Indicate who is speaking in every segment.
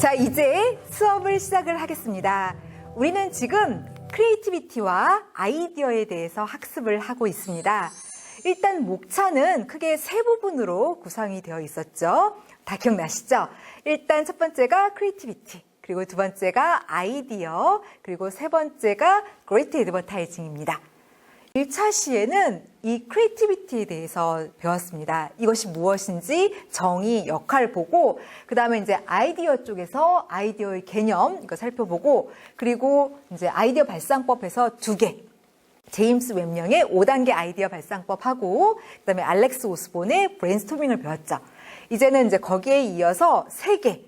Speaker 1: 자, 이제 수업을 시작을 하겠습니다. 우리는 지금 크리에이티비티와 아이디어에 대해서 학습을 하고 있습니다. 일단 목차는 크게 세 부분으로 구성이 되어 있었죠. 다 기억나시죠? 일단 첫 번째가 크리에이티비티, 그리고 두 번째가 아이디어, 그리고 세 번째가 그레이트 애드버타이징입니다. 1차 시에는 이 크리에이티비티에 대해서 배웠습니다. 이것이 무엇인지 정의, 역할 보고, 그 다음에 이제 아이디어 쪽에서 아이디어의 개념 이거 살펴보고, 그리고 이제 아이디어 발상법에서 2개. 제임스 웹령의 5단계 아이디어 발상법하고, 그 다음에 알렉스 오스본의 브레인스토밍을 배웠죠. 이제는 이제 거기에 이어서 3개.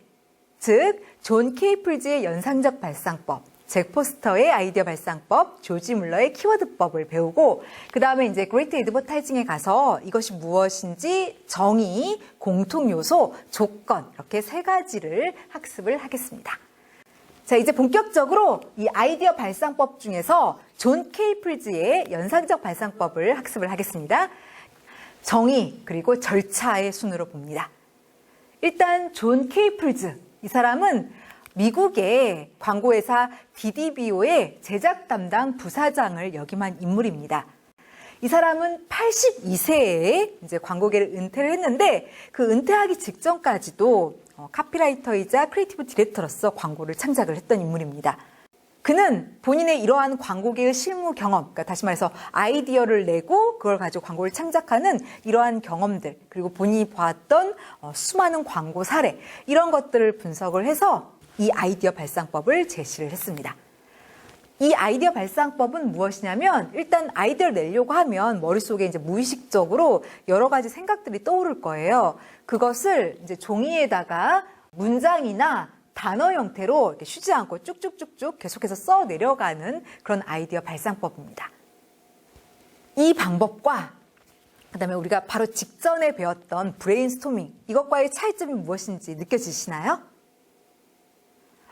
Speaker 1: 즉, 존 케이플즈의 연상적 발상법, 잭 포스터의 아이디어 발상법, 조지 물러의 키워드법을 배우고, 그 다음에 이제 그레이트 애드버타이징에 가서 이것이 무엇인지 정의, 공통 요소, 조건 이렇게 3가지를 학습을 하겠습니다. 자, 이제 본격적으로 이 아이디어 발상법 중에서 존 케이플즈의 연상적 발상법을 학습을 하겠습니다. 정의 그리고 절차의 순으로 봅니다. 일단 존 케이플즈, 이 사람은 미국의 광고회사 DDBO의 제작 담당 부사장을 역임한 인물입니다. 이 사람은 82세에 이제 광고계를 은퇴를 했는데 그 은퇴하기 직전까지도 카피라이터이자 크리에이티브 디렉터로서 광고를 창작을 했던 인물입니다. 그는 본인의 이러한 광고계의 실무 경험, 그러니까 다시 말해서 아이디어를 내고 그걸 가지고 광고를 창작하는 이러한 경험들, 그리고 본인이 보았던 수많은 광고 사례, 이런 것들을 분석을 해서 이 아이디어 발상법을 제시를 했습니다. 이 아이디어 발상법은 무엇이냐면, 일단 아이디어를 내려고 하면 머릿속에 이제 무의식적으로 여러 가지 생각들이 떠오를 거예요. 그것을 이제 종이에다가 문장이나 단어 형태로 이렇게 쉬지 않고 쭉쭉쭉쭉 계속해서 써 내려가는 그런 아이디어 발상법입니다. 이 방법과 그다음에 우리가 바로 직전에 배웠던 브레인스토밍, 이것과의 차이점이 무엇인지 느껴지시나요?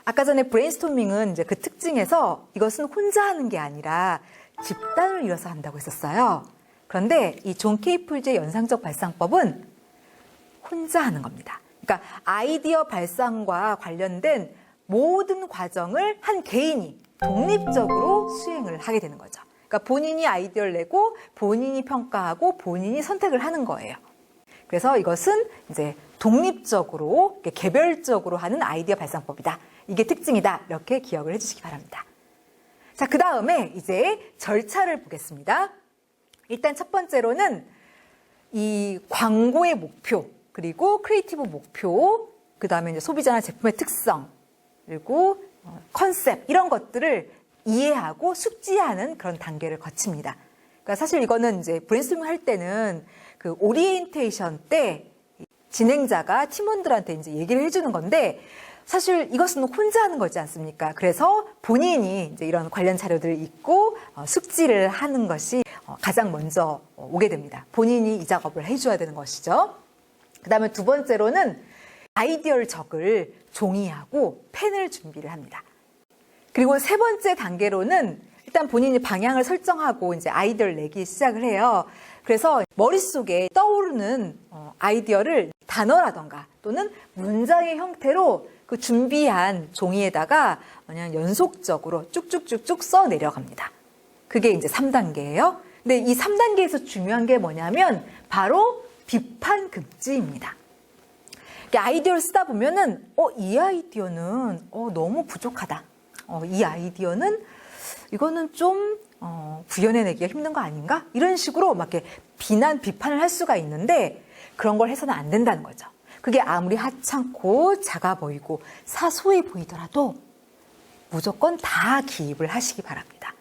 Speaker 1: 아까 전에 브레인스토밍은 이제 그 특징에서 이것은 혼자 하는 게 아니라 집단을 이뤄서 한다고 했었어요. 그런데 이 존 케이플즈의 연상적 발상법은 혼자 하는 겁니다. 그러니까 아이디어 발상과 관련된 모든 과정을 한 개인이 독립적으로 수행을 하게 되는 거죠. 그러니까 본인이 아이디어를 내고 본인이 평가하고 본인이 선택을 하는 거예요. 그래서 이것은 이제 독립적으로, 개별적으로 하는 아이디어 발상법이다. 이게 특징이다. 이렇게 기억을 해주시기 바랍니다. 자, 그 다음에 이제 절차를 보겠습니다. 일단 첫 번째로는 이 광고의 목표, 그리고 크리에이티브 목표, 그 다음에 이제 소비자나 제품의 특성, 그리고 컨셉, 이런 것들을 이해하고 숙지하는 그런 단계를 거칩니다. 그러니까 사실 이거는 이제 브레인스토밍 할 때는 그 오리엔테이션 때 진행자가 팀원들한테 이제 얘기를 해주는 건데, 사실 이것은 혼자 하는 거지 않습니까? 그래서 본인이 이제 이런 관련 자료들을 읽고 숙지를 하는 것이 가장 먼저 오게 됩니다. 본인이 이 작업을 해줘야 되는 것이죠. 그 다음에 두 번째로는 아이디어를 적을 종이하고 펜을 준비를 합니다. 그리고 세 번째 단계로는 일단 본인이 방향을 설정하고 이제 아이디어를 내기 시작을 해요. 그래서 머릿속에 떠오르는 아이디어를 단어라던가 또는 문장의 형태로 그 준비한 종이에다가 그냥 연속적으로 쭉쭉쭉쭉 써 내려갑니다. 그게 이제 3단계예요. 근데 이 3단계에서 중요한 게 뭐냐면 바로 비판 급지입니다. 아이디어를 쓰다 보면은 이 아이디어는 너무 부족하다. 이 아이디어는 이거는 좀 구현해내기가 힘든 거 아닌가? 이런 식으로 막 이렇게 비판을 할 수가 있는데 그런 걸 해서는 안 된다는 거죠. 그게 아무리 하찮고 작아 보이고 사소해 보이더라도 무조건 다 기입을 하시기 바랍니다.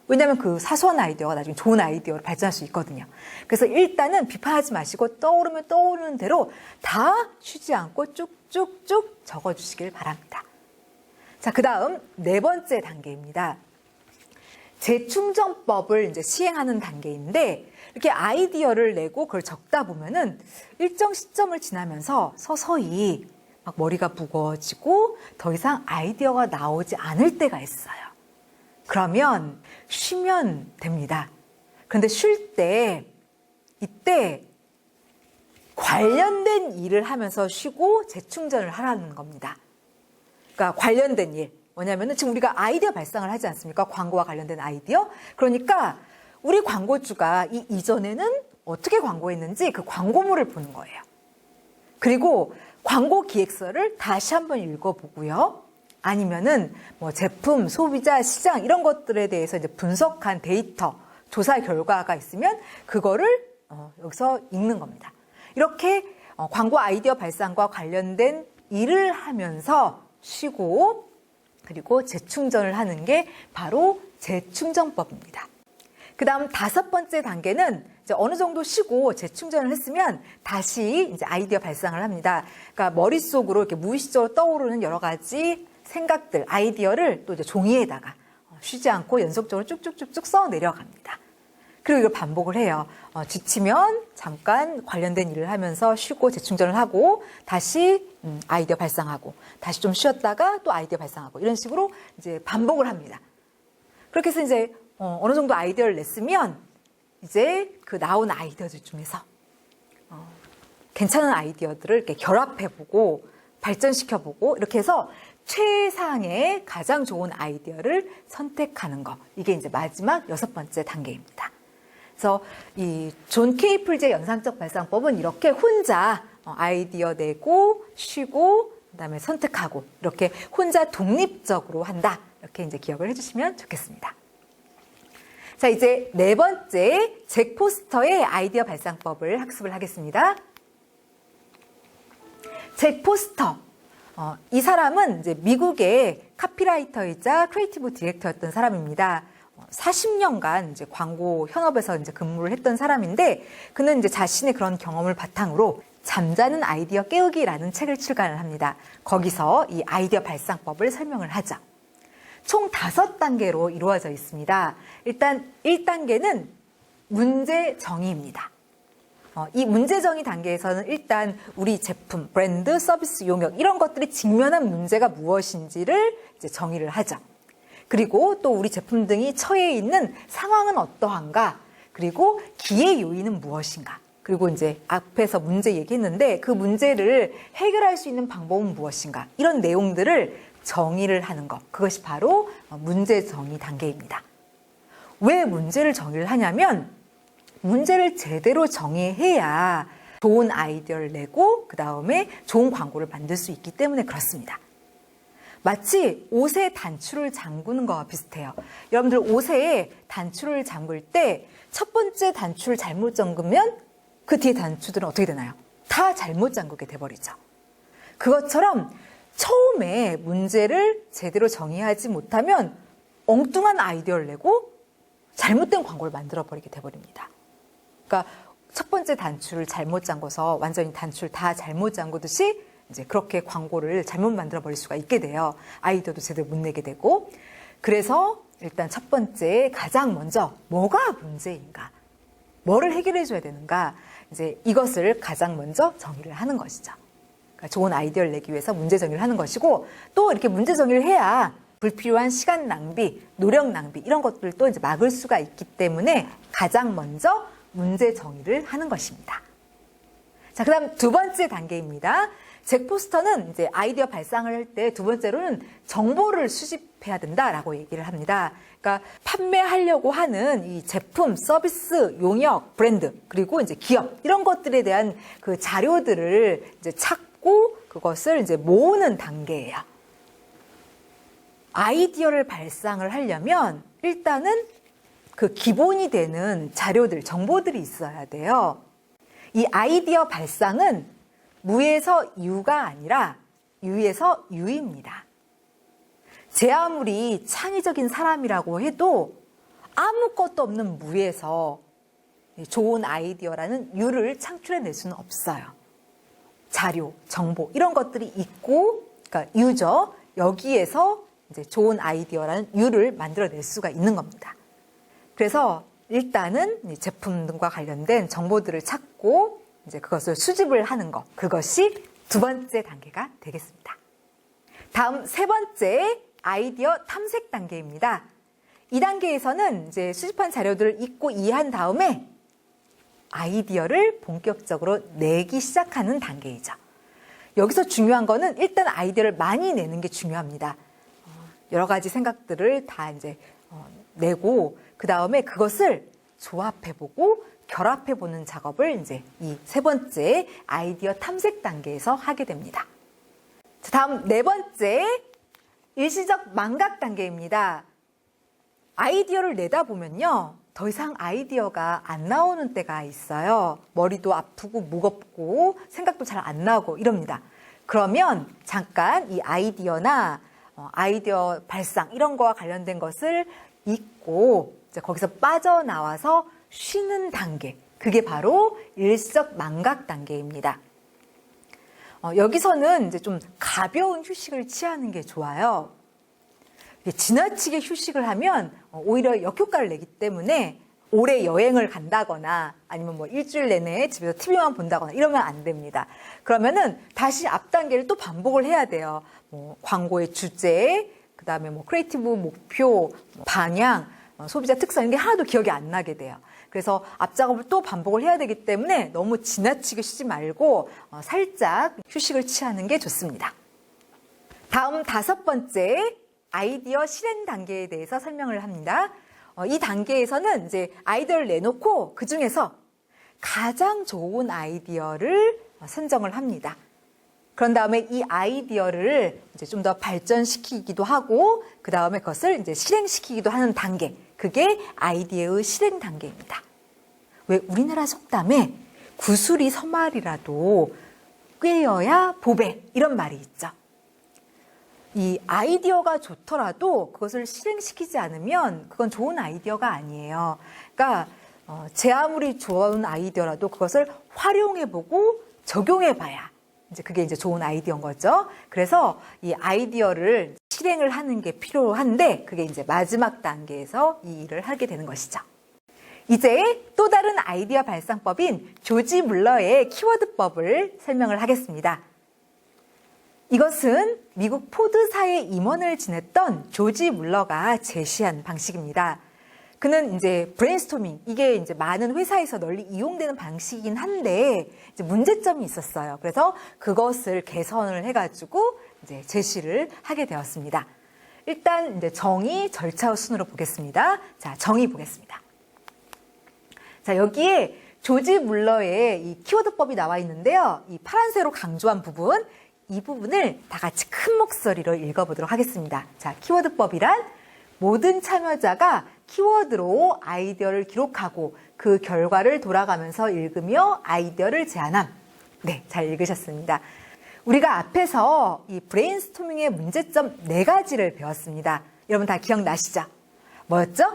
Speaker 1: 왜냐하면 그 사소한 아이디어가 나중에 좋은 아이디어로 발전할 수 있거든요. 그래서 일단은 비판하지 마시고 떠오르면 떠오르는 대로 다 쉬지 않고 쭉쭉쭉 적어주시길 바랍니다. 자, 그 다음 네 번째 단계입니다. 재충전법을 이제 시행하는 단계인데, 이렇게 아이디어를 내고 그걸 적다 보면은 일정 시점을 지나면서 서서히 막 머리가 무거워지고 더 이상 아이디어가 나오지 않을 때가 있어요. 그러면 쉬면 됩니다. 그런데 쉴 때, 이때 관련된 일을 하면서 쉬고 재충전을 하라는 겁니다. 그러니까 관련된 일. 뭐냐면은 지금 우리가 아이디어 발상을 하지 않습니까? 광고와 관련된 아이디어. 그러니까 우리 광고주가 이전에는 어떻게 광고했는지 그 광고물을 보는 거예요. 그리고 광고 기획서를 다시 한번 읽어보고요. 아니면은 뭐 제품, 소비자, 시장 이런 것들에 대해서 이제 분석한 데이터, 조사 결과가 있으면 그거를 여기서 읽는 겁니다. 이렇게 광고 아이디어 발상과 관련된 일을 하면서 쉬고 그리고 재충전을 하는 게 바로 재충전법입니다. 그 다음 5번째 단계는 이제 어느 정도 쉬고 재충전을 했으면 다시 이제 아이디어 발상을 합니다. 그러니까 머릿속으로 이렇게 무의식적으로 떠오르는 여러 가지 생각들, 아이디어를 또 이제 종이에다가 쉬지 않고 연속적으로 쭉쭉쭉쭉 써 내려갑니다. 그리고 이걸 반복을 해요. 지치면 잠깐 관련된 일을 하면서 쉬고 재충전을 하고 다시 아이디어 발상하고 다시 좀 쉬었다가 또 아이디어 발상하고 이런 식으로 이제 반복을 합니다. 그렇게 해서 이제 어느 정도 아이디어를 냈으면 이제 그 나온 아이디어들 중에서 괜찮은 아이디어들을 이렇게 결합해보고 발전시켜보고 이렇게 해서 최상의 가장 좋은 아이디어를 선택하는 거. 이게 이제 마지막 6번째 단계입니다. 그래서 이 존 케이플즈의 연상적 발상법은 이렇게 혼자 아이디어 내고 쉬고 그다음에 선택하고 이렇게 혼자 독립적으로 한다. 이렇게 이제 기억을 해주시면 좋겠습니다. 자, 이제 4번째 잭 포스터의 아이디어 발상법을 학습을 하겠습니다. 잭 포스터. 이 사람은 이제 미국의 카피라이터이자 크리에이티브 디렉터였던 사람입니다. 40년간 이제 광고 현업에서 이제 근무를 했던 사람인데 그는 이제 자신의 그런 경험을 바탕으로 잠자는 아이디어 깨우기라는 책을 출간을 합니다. 거기서 이 아이디어 발상법을 설명을 하죠. 총 5단계로 이루어져 있습니다. 일단 1단계는 문제 정의입니다. 이 문제 정의 단계에서는 일단 우리 제품, 브랜드, 서비스, 용역 이런 것들이 직면한 문제가 무엇인지를 이제 정의를 하죠. 그리고 또 우리 제품 등이 처해 있는 상황은 어떠한가, 그리고 기회 요인은 무엇인가, 그리고 이제 앞에서 문제 얘기했는데 그 문제를 해결할 수 있는 방법은 무엇인가, 이런 내용들을 정의를 하는 것, 그것이 바로 문제 정의 단계입니다. 왜 문제를 정의를 하냐면 문제를 제대로 정의해야 좋은 아이디어를 내고 그 다음에 좋은 광고를 만들 수 있기 때문에 그렇습니다. 마치 옷에 단추를 잠그는 거와 비슷해요. 여러분들 옷에 단추를 잠글 때 첫 번째 단추를 잘못 잠그면 그 뒤에 단추들은 어떻게 되나요? 다 잘못 잠그게 돼버리죠. 그것처럼 처음에 문제를 제대로 정의하지 못하면 엉뚱한 아이디어를 내고 잘못된 광고를 만들어버리게 돼버립니다. 그러니까 첫 번째 단추를 잘못 잠궈서 완전히 단추를 다 잘못 잠그듯이 이제 그렇게 광고를 잘못 만들어 버릴 수가 있게 돼요. 아이디어도 제대로 못 내게 되고. 그래서 일단 첫 번째 가장 먼저 뭐가 문제인가, 뭐를 해결해 줘야 되는가, 이제 이것을 가장 먼저 정의를 하는 것이죠. 그러니까 좋은 아이디어를 내기 위해서 문제 정의를 하는 것이고, 또 이렇게 문제 정의를 해야 불필요한 시간 낭비, 노력 낭비 이런 것들도 이제 막을 수가 있기 때문에 가장 먼저 문제 정의를 하는 것입니다. 자, 그다음 2번째 단계입니다. 잭 포스터는 이제 아이디어 발상을 할 때 2번째로는 정보를 수집해야 된다라고 얘기를 합니다. 그러니까 판매하려고 하는 이 제품, 서비스, 용역, 브랜드, 그리고 이제 기업 이런 것들에 대한 그 자료들을 이제 찾고 그것을 이제 모으는 단계예요. 아이디어를 발상을 하려면 일단은 그 기본이 되는 자료들, 정보들이 있어야 돼요. 이 아이디어 발상은 무에서 유가 아니라 유에서 유입니다. 제 아무리 창의적인 사람이라고 해도 아무것도 없는 무에서 좋은 아이디어라는 유를 창출해낼 수는 없어요. 자료, 정보 이런 것들이 있고, 그러니까 유죠. 여기에서 이제 좋은 아이디어라는 유를 만들어낼 수가 있는 겁니다. 그래서 일단은 제품 등과 관련된 정보들을 찾고 이제 그것을 수집을 하는 것, 그것이 2번째 단계가 되겠습니다. 다음 3번째 아이디어 탐색 단계입니다. 이 단계에서는 이제 수집한 자료들을 읽고 이해한 다음에 아이디어를 본격적으로 내기 시작하는 단계이죠. 여기서 중요한 거는 일단 아이디어를 많이 내는 게 중요합니다. 여러 가지 생각들을 다 이제 내고 그 다음에 그것을 조합해보고 결합해보는 작업을 이제 이 세 번째 아이디어 탐색 단계에서 하게 됩니다. 자, 다음 네 번째 일시적 망각 단계입니다. 아이디어를 내다 보면요. 더 이상 아이디어가 안 나오는 때가 있어요. 머리도 아프고 무겁고 생각도 잘 안 나고 이럽니다. 그러면 잠깐 이 아이디어나 아이디어 발상 이런 거와 관련된 것을 잊고 이제 거기서 빠져나와서 쉬는 단계. 그게 바로 일시적 망각 단계입니다. 여기서는 이제 좀 가벼운 휴식을 취하는 게 좋아요. 지나치게 휴식을 하면 오히려 역효과를 내기 때문에 오래 여행을 간다거나 아니면 뭐 일주일 내내 집에서 TV만 본다거나 이러면 안 됩니다. 그러면은 다시 앞 단계를 또 반복을 해야 돼요. 뭐 광고의 주제, 그 다음에 뭐 크리에이티브 목표, 방향, 소비자 특성 이런 게 하나도 기억이 안 나게 돼요. 그래서 앞 작업을 또 반복을 해야 되기 때문에 너무 지나치게 쉬지 말고 살짝 휴식을 취하는 게 좋습니다. 다음 다섯 번째 아이디어 실행 단계에 대해서 설명을 합니다. 이 단계에서는 이제 아이디어를 내놓고 그 중에서 가장 좋은 아이디어를 선정을 합니다. 그런 다음에 이 아이디어를 이제 좀 더 발전시키기도 하고 그 다음에 그것을 이제 실행시키기도 하는 단계. 그게 아이디어의 실행 단계입니다. 왜 우리나라 속담에 구슬이 서말이라도 꿰어야 보배 이런 말이 있죠. 이 아이디어가 좋더라도 그것을 실행시키지 않으면 그건 좋은 아이디어가 아니에요. 그러니까 제 아무리 좋은 아이디어라도 그것을 활용해보고 적용해봐야 이제 그게 이제 좋은 아이디어인 거죠. 그래서 이 아이디어를 실행을 하는 게 필요한데 그게 이제 마지막 단계에서 이 일을 하게 되는 것이죠. 이제 또 다른 아이디어 발상법인 조지 물러의 키워드법을 설명을 하겠습니다. 이것은 미국 포드사의 임원을 지냈던 조지 물러가 제시한 방식입니다. 그는 이제 브레인스토밍, 이게 이제 많은 회사에서 널리 이용되는 방식이긴 한데 이제 문제점이 있었어요. 그래서 그것을 개선을 해가지고 이제 제시를 하게 되었습니다. 일단 이제 정의, 절차 순으로 보겠습니다. 자, 정의 보겠습니다. 자, 여기에 조지 물러의 이 키워드법이 나와 있는데요. 이 파란색으로 강조한 부분, 이 부분을 다 같이 큰 목소리로 읽어보도록 하겠습니다. 자, 키워드법이란 모든 참여자가 키워드로 아이디어를 기록하고 그 결과를 돌아가면서 읽으며 아이디어를 제안함. 네, 잘 읽으셨습니다. 우리가 앞에서 이 브레인스토밍의 문제점 4가지를 배웠습니다. 여러분 다 기억나시죠? 뭐였죠?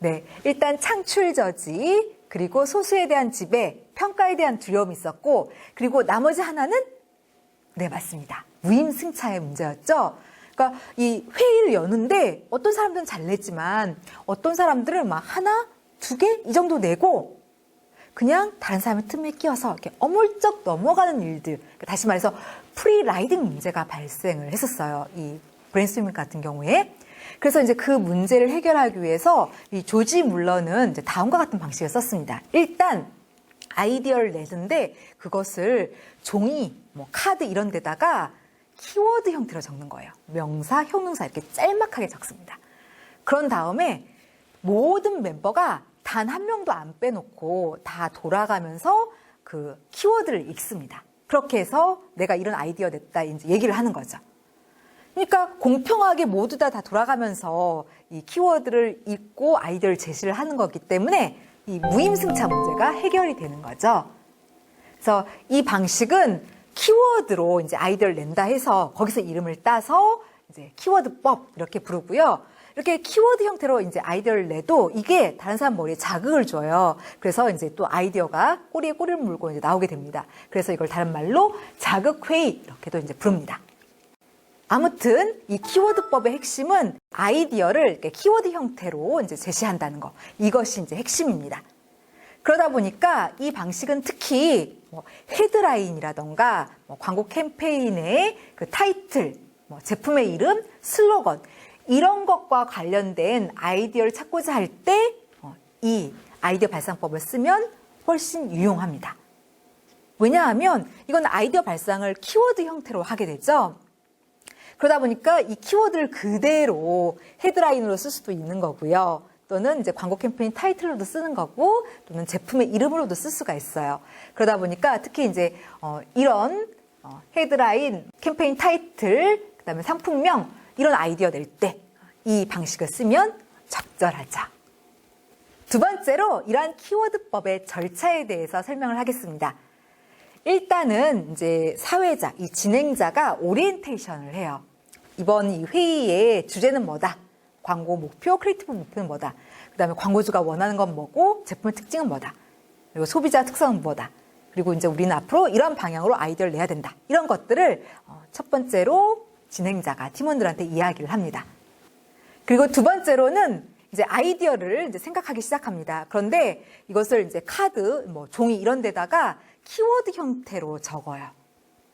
Speaker 1: 네, 일단 창출 저지, 그리고 소수에 대한 지배, 평가에 대한 두려움이 있었고, 그리고 나머지 하나는 네, 맞습니다. 무임승차의 문제였죠. 그러니까 이 회의를 여는데 어떤 사람들은 잘 냈지만 어떤 사람들은 막 하나, 2개 이 정도 내고 그냥 다른 사람의 틈에 끼어서 이렇게 어물쩍 넘어가는 일들. 다시 말해서 프리라이딩 문제가 발생을 했었어요. 이 브레인스토밍 같은 경우에. 그래서 이제 그 문제를 해결하기 위해서 이 조지 물러는 이제 다음과 같은 방식을 썼습니다. 일단 아이디어를 내는데 그것을 종이, 뭐 카드 이런 데다가 키워드 형태로 적는 거예요. 명사, 형용사 이렇게 짤막하게 적습니다. 그런 다음에 모든 멤버가 단 한 명도 안 빼놓고 다 돌아가면서 그 키워드를 읽습니다. 그렇게 해서 내가 이런 아이디어 냈다 이제 얘기를 하는 거죠. 그러니까 공평하게 모두 다 돌아가면서 이 키워드를 읽고 아이디어를 제시를 하는 거기 때문에 이 무임승차 문제가 해결이 되는 거죠. 그래서 이 방식은 키워드로 이제 아이디어를 낸다 해서 거기서 이름을 따서 이제 키워드법 이렇게 부르고요. 이렇게 키워드 형태로 이제 아이디어를 내도 이게 다른 사람 머리에 자극을 줘요. 그래서 이제 또 아이디어가 꼬리에 꼬리를 물고 이제 나오게 됩니다. 그래서 이걸 다른 말로 자극회의 이렇게도 이제 부릅니다. 아무튼 이 키워드법의 핵심은 아이디어를 이렇게 키워드 형태로 이제 제시한다는 거. 이것이 이제 핵심입니다. 그러다 보니까 이 방식은 특히 뭐 헤드라인이라던가 뭐 광고 캠페인의 그 타이틀, 뭐 제품의 이름, 슬로건 이런 것과 관련된 아이디어를 찾고자 할 때 이 아이디어 발상법을 쓰면 훨씬 유용합니다. 왜냐하면 이건 아이디어 발상을 키워드 형태로 하게 되죠. 그러다 보니까 이 키워드를 그대로 헤드라인으로 쓸 수도 있는 거고요. 또는 이제 광고 캠페인 타이틀로도 쓰는 거고, 또는 제품의 이름으로도 쓸 수가 있어요. 그러다 보니까 특히 이제 이런 헤드라인, 캠페인 타이틀, 그다음에 상품명 이런 아이디어 낼 때 이 방식을 쓰면 적절하죠. 두 번째로 이러한 키워드법의 절차에 대해서 설명을 하겠습니다. 일단은 이제 사회자, 이 진행자가 오리엔테이션을 해요. 이번 이 회의의 주제는 뭐다? 광고 목표, 크리에이티브 목표는 뭐다? 그다음에 광고주가 원하는 건 뭐고, 제품의 특징은 뭐다? 그리고 소비자 특성은 뭐다? 그리고 이제 우리는 앞으로 이런 방향으로 아이디어를 내야 된다. 이런 것들을 첫 번째로 진행자가 팀원들한테 이야기를 합니다. 그리고 두 번째로는 이제 아이디어를 이제 생각하기 시작합니다. 그런데 이것을 이제 카드, 뭐 종이 이런 데다가 키워드 형태로 적어요.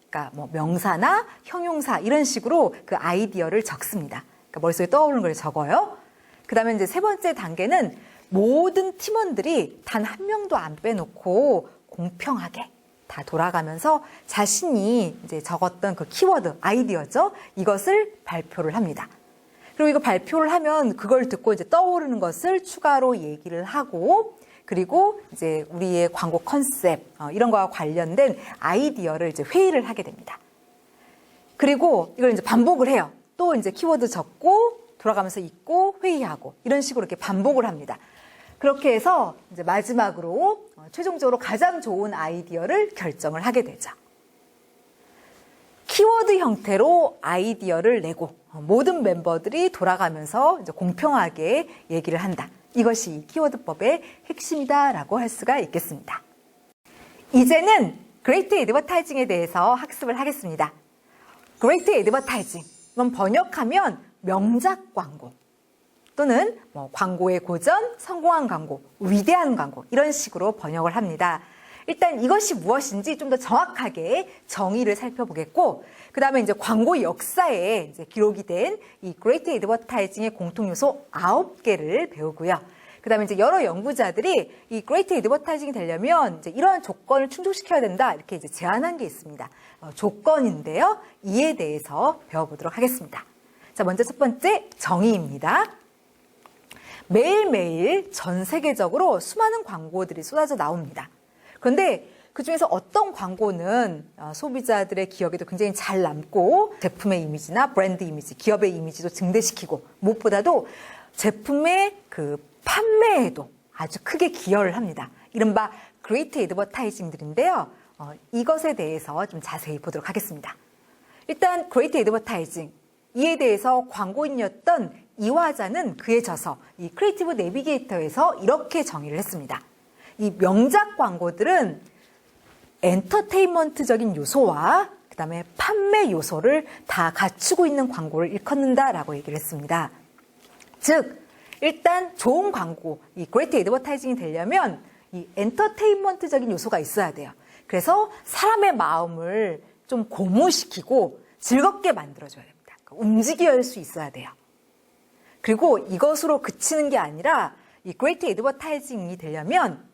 Speaker 1: 그러니까 뭐 명사나 형용사 이런 식으로 그 아이디어를 적습니다. 그러니까 머릿속에 떠오르는 걸 적어요. 그 다음에 이제 세 번째 단계는 모든 팀원들이 단 한 명도 안 빼놓고 공평하게 다 돌아가면서 자신이 이제 적었던 그 키워드, 아이디어죠. 이것을 발표를 합니다. 그리고 이거 발표를 하면 그걸 듣고 이제 떠오르는 것을 추가로 얘기를 하고, 그리고 이제 우리의 광고 컨셉 이런 거와 관련된 아이디어를 이제 회의를 하게 됩니다. 그리고 이걸 이제 반복을 해요. 또 이제 키워드 적고 돌아가면서 읽고 회의하고 이런 식으로 이렇게 반복을 합니다. 그렇게 해서 이제 마지막으로 최종적으로 가장 좋은 아이디어를 결정을 하게 되죠. 키워드 형태로 아이디어를 내고 모든 멤버들이 돌아가면서 이제 공평하게 얘기를 한다. 이것이 이 키워드법의 핵심이다라고 할 수가 있겠습니다. 이제는 그레이트 애드버타이징에 대해서 학습을 하겠습니다. 그레이트 애드버타이징, 이건 번역하면 명작 광고 또는 뭐 광고의 고전, 성공한 광고, 위대한 광고 이런 식으로 번역을 합니다. 일단 이것이 무엇인지 좀 더 정확하게 정의를 살펴보겠고, 그 다음에 이제 광고 역사에 이제 기록이 된 이 그레이트 애드버타이징의 공통 요소 9개를 배우고요. 그 다음에 이제 여러 연구자들이 이 그레이트 애드버타이징이 되려면 이제 이러한 조건을 충족시켜야 된다. 이렇게 이제 제안한 게 있습니다. 조건인데요. 이에 대해서 배워보도록 하겠습니다. 자, 먼저 첫 번째 정의입니다. 매일매일 전 세계적으로 수많은 광고들이 쏟아져 나옵니다. 그런데 그중에서 어떤 광고는 소비자들의 기억에도 굉장히 잘 남고 제품의 이미지나 브랜드 이미지, 기업의 이미지도 증대시키고 무엇보다도 제품의 그 판매에도 아주 크게 기여를 합니다. 이른바 그레이트 애드버타이징들인데요. 이것에 대해서 좀 자세히 보도록 하겠습니다. 일단 그레이트 애드버타이징, 이에 대해서 광고인이었던 이화자는 그의 저서 이 크리에이티브 내비게이터에서 이렇게 정의를 했습니다. 이 명작 광고들은 엔터테인먼트적인 요소와 그다음에 판매 요소를 다 갖추고 있는 광고를 일컫는다라고 얘기를 했습니다. 즉 일단 좋은 광고, 이 그레이트 애드버타이징이 되려면 이 엔터테인먼트적인 요소가 있어야 돼요. 그래서 사람의 마음을 좀 고무시키고 즐겁게 만들어줘야 됩니다. 움직이게 할 수 있어야 돼요. 그리고 이것으로 그치는 게 아니라 이 그레이트 애드버타이징이 되려면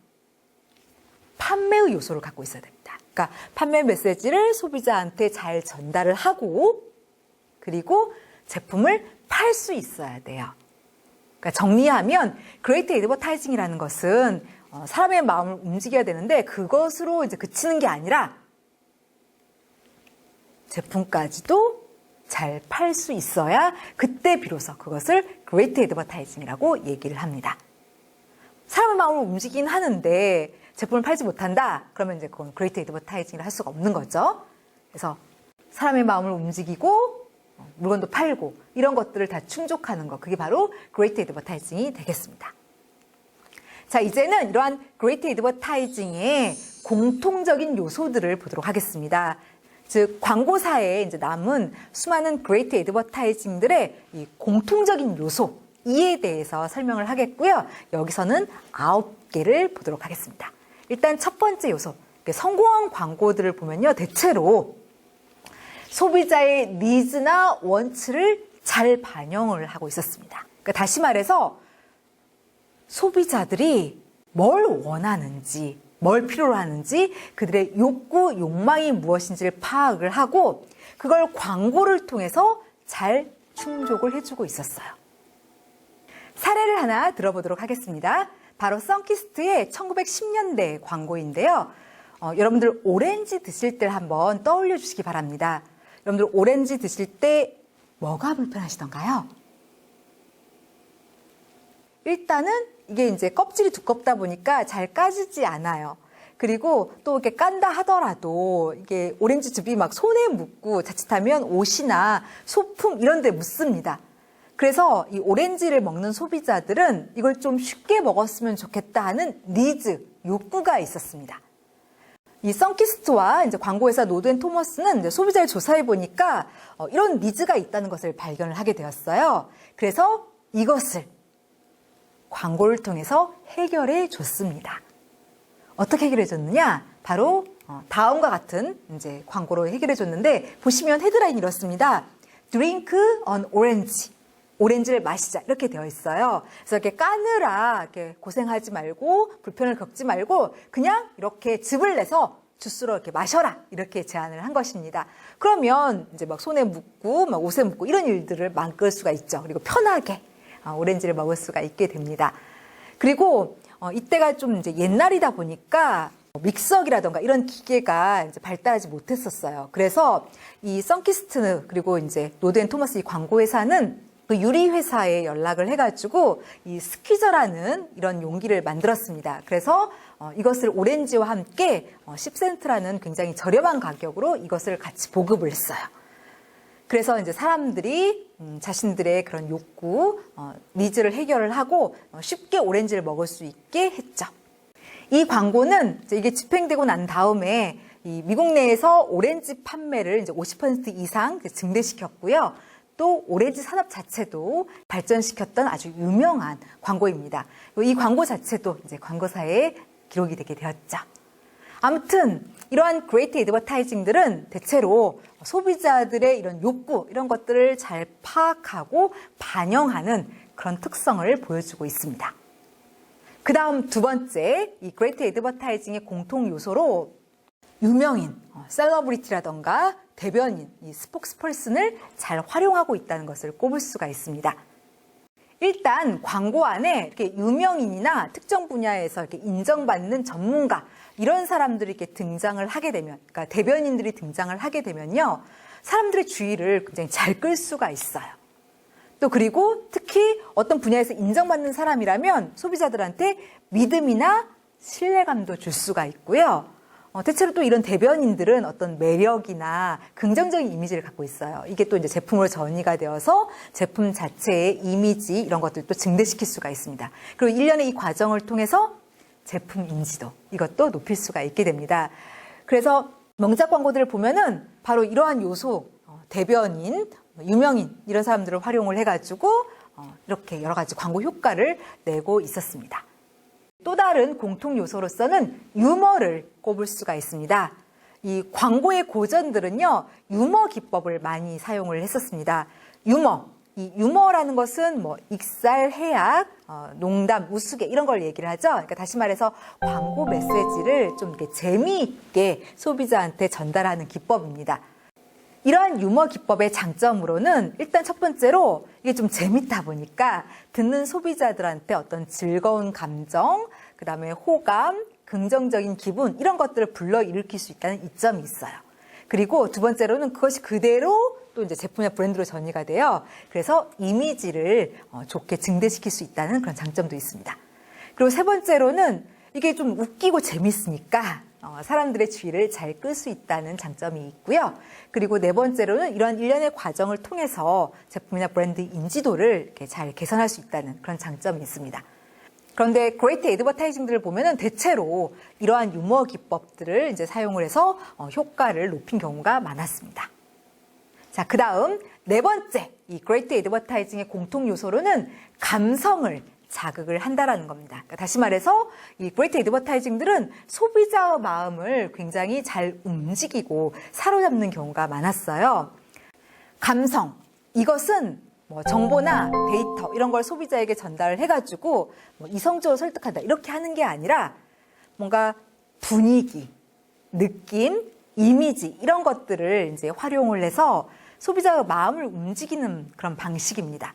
Speaker 1: 판매의 요소를 갖고 있어야 됩니다. 그러니까 판매 메시지를 소비자한테 잘 전달을 하고, 그리고 제품을 팔 수 있어야 돼요. 그러니까 정리하면 그레이트 애드버타이징이라는 것은 사람의 마음을 움직여야 되는데 그것으로 이제 그치는 게 아니라 제품까지도 잘 팔 수 있어야 그때 비로소 그것을 그레이트 애드버타이징이라고 얘기를 합니다. 사람의 마음을 움직이긴 하는데 제품을 팔지 못한다? 그러면 이제 그건 그레이트 애드버타이징을 할 수가 없는 거죠. 그래서 사람의 마음을 움직이고 물건도 팔고 이런 것들을 다 충족하는 것, 그게 바로 그레이트 애드버타이징이 되겠습니다. 자, 이제는 이러한 그레이트 애드버타이징의 공통적인 요소들을 보도록 하겠습니다. 즉 광고사에 이제 남은 수많은 그레이트 애드버타이징들의 이 공통적인 요소, 이에 대해서 설명을 하겠고요. 여기서는 9개를 보도록 하겠습니다. 일단 첫 번째 요소, 성공한 광고들을 보면요, 대체로 소비자의 니즈나 원치를 잘 반영을 하고 있었습니다. 그러니까 다시 말해서 소비자들이 뭘 원하는지, 뭘 필요로 하는지, 그들의 욕구, 욕망이 무엇인지를 파악을 하고 그걸 광고를 통해서 잘 충족을 해주고 있었어요. 사례를 하나 들어보도록 하겠습니다. 바로 선키스트의 1910년대 광고인데요. 여러분들 오렌지 드실 때 한번 떠올려 주시기 바랍니다. 여러분들 오렌지 드실 때 뭐가 불편하시던가요? 일단은 이게 이제 껍질이 두껍다 보니까 잘 까지지 않아요. 그리고 또 이렇게 깐다 하더라도 이게 오렌지 즙이 막 손에 묻고 자칫하면 옷이나 소품 이런 데 묻습니다. 그래서 이 오렌지를 먹는 소비자들은 이걸 좀 쉽게 먹었으면 좋겠다 하는 니즈, 욕구가 있었습니다. 이 선키스트와 이제 광고회사 노드앤토머스는 이제 소비자를 조사해 보니까 이런 니즈가 있다는 것을 발견을 하게 되었어요. 그래서 이것을 광고를 통해서 해결해 줬습니다. 어떻게 해결해 줬느냐? 바로 다음과 같은 이제 광고로 해결해 줬는데 보시면 헤드라인이 이렇습니다. Drink an orange. 오렌지를 마시자 이렇게 되어 있어요. 그래서 이렇게 까느라 이렇게 고생하지 말고 불편을 겪지 말고 그냥 이렇게 즙을 내서 주스로 이렇게 마셔라 이렇게 제안을 한 것입니다. 그러면 이제 막 손에 묻고 막 옷에 묻고 이런 일들을 막을 수가 있죠. 그리고 편하게 오렌지를 먹을 수가 있게 됩니다. 그리고 이때가 좀 이제 옛날이다 보니까 믹서기라던가 이런 기계가 이제 발달하지 못했었어요. 그래서 이 선키스트 그리고 이제 노드앤토머스 이 광고회사는 그 유리 회사에 연락을 해가지고 이 스퀴저라는 이런 용기를 만들었습니다. 그래서 이것을 오렌지와 함께 10센트라는 굉장히 저렴한 가격으로 이것을 같이 보급을 했어요. 그래서 이제 사람들이 자신들의 그런 욕구, 니즈를 해결을 하고 쉽게 오렌지를 먹을 수 있게 했죠. 이 광고는 이제 이게 집행되고 난 다음에 이 미국 내에서 오렌지 판매를 이제 50% 이상 증대시켰고요. 또 오렌지 산업 자체도 발전시켰던 아주 유명한 광고입니다. 이 광고 자체도 이제 광고사에 기록이 되게 되었죠. 아무튼 이러한 그레이트 애드버타이징들은 대체로 소비자들의 이런 욕구 이런 것들을 잘 파악하고 반영하는 그런 특성을 보여주고 있습니다. 그 다음 두 번째 이 그레이트 애드버타이징의 공통 요소로 유명인, 셀러브리티라던가 대변인, 이 스포크스퍼슨을 잘 활용하고 있다는 것을 꼽을 수가 있습니다. 일단 광고 안에 이렇게 유명인이나 특정 분야에서 이렇게 인정받는 전문가 이런 사람들이 이렇게 등장을 하게 되면, 그러니까 대변인들이 등장을 하게 되면요, 사람들의 주의를 굉장히 잘 끌 수가 있어요. 또 그리고 특히 어떤 분야에서 인정받는 사람이라면 소비자들한테 믿음이나 신뢰감도 줄 수가 있고요. 대체로 또 이런 대변인들은 어떤 매력이나 긍정적인 이미지를 갖고 있어요. 이게 또 이제 제품으로 전이가 되어서 제품 자체의 이미지 이런 것들을 또 증대시킬 수가 있습니다. 그리고 일련의 이 과정을 통해서 제품 인지도 이것도 높일 수가 있게 됩니다. 그래서 명작 광고들을 보면은 바로 이러한 요소, 대변인, 유명인 이런 사람들을 활용을 해가지고 이렇게 여러 가지 광고 효과를 내고 있었습니다. 또 다른 공통 요소로서는 유머를 꼽을 수가 있습니다. 이 광고의 고전들은요, 유머 기법을 많이 사용을 했었습니다. 유머, 이 유머라는 것은 뭐 익살, 해악, 농담, 우스개 이런 걸 얘기를 하죠. 그러니까 다시 말해서 광고 메시지를 좀 이렇게 재미있게 소비자한테 전달하는 기법입니다. 이러한 유머 기법의 장점으로는 일단 첫 번째로 이게 좀 재밌다 보니까 듣는 소비자들한테 어떤 즐거운 감정, 그 다음에 호감, 긍정적인 기분 이런 것들을 불러일으킬 수 있다는 이점이 있어요. 그리고 두 번째로는 그것이 그대로 또 이제 제품이나 브랜드로 전이가 돼요. 그래서 이미지를 좋게 증대시킬 수 있다는 그런 장점도 있습니다. 그리고 세 번째로는 이게 좀 웃기고 재밌으니까 사람들의 주의를 잘 끌 수 있다는 장점이 있고요. 그리고 네 번째로는 이러한 일련의 과정을 통해서 제품이나 브랜드 인지도를 이렇게 잘 개선할 수 있다는 그런 장점이 있습니다. 그런데 그레이트 애드버타이징들을 보면은 대체로 이러한 유머 기법들을 이제 사용을 해서 효과를 높인 경우가 많았습니다. 자, 그 다음 네 번째 이 그레이트 애드버타이징의 공통 요소로는 감성을 자극을 한다라는 겁니다. 그러니까 다시 말해서 이 그레이트 애드버타이징들은 소비자의 마음을 굉장히 잘 움직이고 사로잡는 경우가 많았어요. 감성, 이것은 뭐 정보나 데이터 이런 걸 소비자에게 전달을 해가지고 뭐 이성적으로 설득한다 이렇게 하는 게 아니라 뭔가 분위기, 느낌, 이미지 이런 것들을 이제 활용을 해서 소비자의 마음을 움직이는 그런 방식입니다.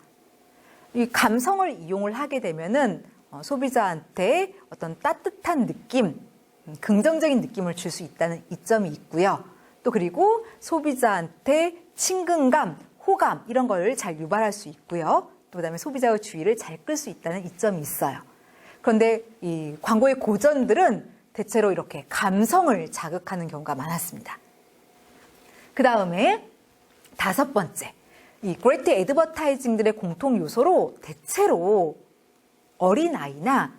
Speaker 1: 이 감성을 이용을 하게 되면은 소비자한테 어떤 따뜻한 느낌, 긍정적인 느낌을 줄 수 있다는 이점이 있고요. 또 그리고 소비자한테 친근감, 호감 이런 걸 잘 유발할 수 있고요. 또 그다음에 소비자의 주의를 잘 끌 수 있다는 이점이 있어요. 그런데 이 광고의 고전들은 대체로 이렇게 감성을 자극하는 경우가 많았습니다. 그 다음에 5번째, 이 그레이트 애드버타이징들의 공통 요소로 대체로 어린아이나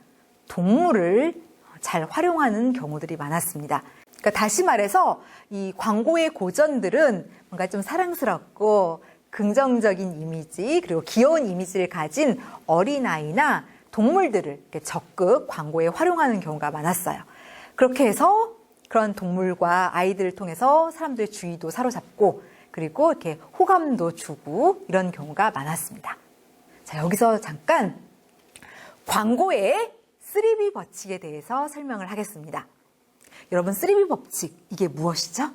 Speaker 1: 동물을 잘 활용하는 경우들이 많았습니다. 그러니까 다시 말해서 이 광고의 고전들은 뭔가 좀 사랑스럽고 긍정적인 이미지 그리고 귀여운 이미지를 가진 어린아이나 동물들을 이렇게 적극 광고에 활용하는 경우가 많았어요. 그렇게 해서 그런 동물과 아이들을 통해서 사람들의 주의도 사로잡고 그리고 이렇게 호감도 주고 이런 경우가 많았습니다. 자, 여기서 잠깐 광고의 3B 법칙에 대해서 설명을 하겠습니다. 여러분, 3B 법칙, 이게 무엇이죠?